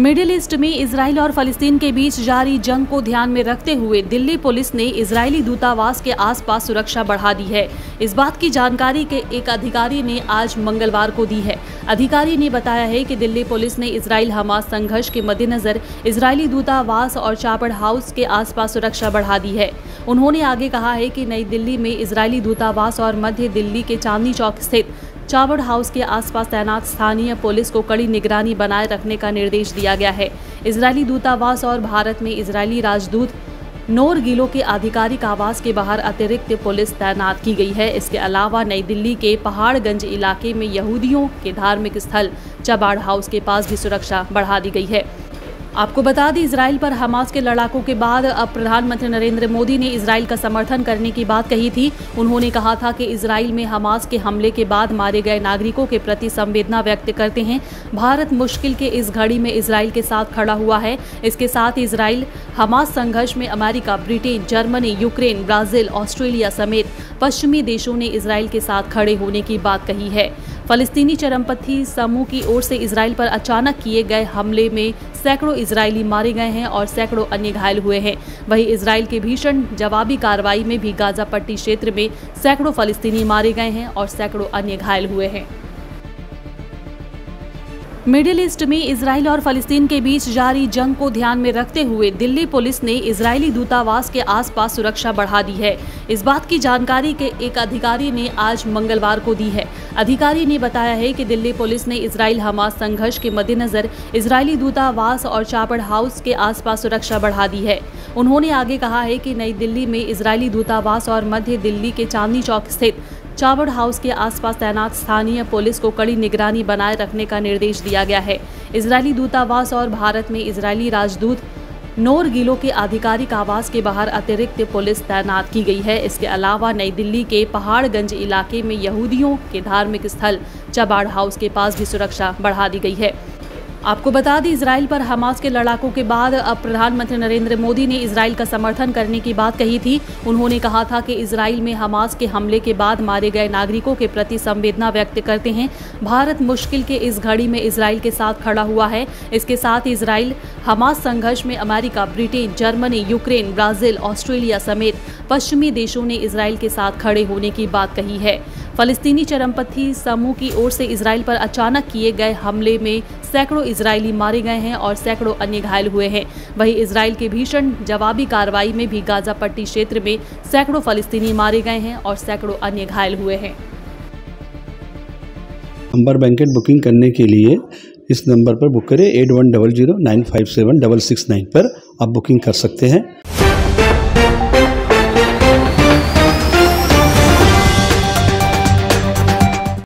Middle east में Israel और फलस्तीन के बीच जारी जंग को ध्यान में रखते हुए दिल्ली पुलिस ने इजरायली दूतावास के आसपास सुरक्षा बढ़ा दी है। इस बात की जानकारी के एक अधिकारी ने आज मंगलवार को दी है। अधिकारी ने बताया है कि दिल्ली पुलिस ने इजराइल हमास संघर्ष के मद्देनजर इजरायली दूतावास और चापड़ हाउस के आसपास सुरक्षा बढ़ा दी है। उन्होंने आगे कहा है कि नई दिल्ली में इजरायली दूतावास और मध्य दिल्ली के चांदनी चौक स्थित चावड़ हाउस के आसपास तैनात स्थानीय पुलिस को कड़ी निगरानी बनाए रखने का निर्देश दिया गया है। इजरायली दूतावास और भारत में इजरायली राजदूत नोर गिलो के आधिकारिक आवास के बाहर अतिरिक्त पुलिस तैनात की गई है। इसके अलावा नई दिल्ली के पहाड़गंज इलाके में यहूदियों के धार्मिक स्थल चबाड़ हाउस के पास भी सुरक्षा बढ़ा दी गई है। आपको बता दें, इजराइल पर हमास के लड़ाकों के बाद अब प्रधानमंत्री नरेंद्र मोदी ने इजराइल का समर्थन करने की बात कही थी। उन्होंने कहा था कि इजराइल में हमास के हमले के बाद मारे गए नागरिकों के प्रति संवेदना व्यक्त करते हैं। भारत मुश्किल के इस घड़ी में इजराइल के साथ खड़ा हुआ है। इसके साथ इजराइल हमास संघर्ष में America, Britain, Germany, Ukraine, Brazil, Australia समेत पश्चिमी देशों ने इजराइल के साथ खड़े होने की बात कही है। फलस्तीनी चरमपंथी समूह की ओर से इजराइल पर अचानक किए गए हमले में सैकड़ों इजरायली मारे गए हैं और सैकड़ों अन्य घायल हुए हैं। वहीं इजराइल के भीषण जवाबी कार्रवाई में भी गाजा पट्टी क्षेत्र में सैकड़ों फलस्तीनी मारे गए हैं और सैकड़ों अन्य घायल हुए हैं। मिडिल ईस्ट में इजराइल और फलस्तीन के बीच जारी जंग को ध्यान में रखते हुए दिल्ली पुलिस ने इजरायली दूतावास के आसपास सुरक्षा बढ़ा दी है। इस बात की जानकारी के एक अधिकारी ने आज मंगलवार को दी है। अधिकारी ने बताया है कि दिल्ली पुलिस ने इजराइल हमास संघर्ष के मद्देनजर इजरायली दूतावास और चापड़ हाउस के आसपास सुरक्षा बढ़ा दी है। उन्होंने आगे कहा है कि नई दिल्ली में इजरायली दूतावास और मध्य दिल्ली के चांदनी चौक स्थित चावड़ हाउस के आसपास तैनात स्थानीय पुलिस को कड़ी निगरानी बनाए रखने का निर्देश दिया गया है। इजरायली दूतावास और भारत में इजरायली राजदूत नोर गिलो के आधिकारिक आवास के बाहर अतिरिक्त पुलिस तैनात की गई है। इसके अलावा नई दिल्ली के पहाड़गंज इलाके में यहूदियों के धार्मिक स्थल चबाड़ हाउस के पास भी सुरक्षा बढ़ा दी गई है। आपको बता दें, इजराइल पर हमास के लड़ाकों के बाद अब प्रधानमंत्री नरेंद्र मोदी ने इजराइल का समर्थन करने की बात कही थी। उन्होंने कहा था कि इजराइल में हमास के हमले के बाद मारे गए नागरिकों के प्रति संवेदना व्यक्त करते हैं। भारत मुश्किल के इस घड़ी में इजराइल के साथ खड़ा हुआ है। इसके साथ इजराइल हमास संघर्ष में America, Britain, Germany, Ukraine, Brazil, Australia समेत पश्चिमी देशों ने इजराइल के साथ खड़े होने की बात कही है। फलस्तीनी चरमपंथी समूह की ओर से इजराइल पर अचानक किए गए हमले में सैकड़ों इजरायली मारे गए हैं और सैकड़ों अन्य घायल हुए हैं। वहीं इजराइल के भीषण जवाबी कार्रवाई में भी गाजा पट्टी क्षेत्र में सैकड़ों फलस्तीनी मारे गए हैं और सैकड़ों अन्य घायल हुए हैं। नंबर बैंकेट बुकिंग करने के लिए इस नंबर पर बुक करें 8100957669 पर आप बुकिंग कर सकते हैं।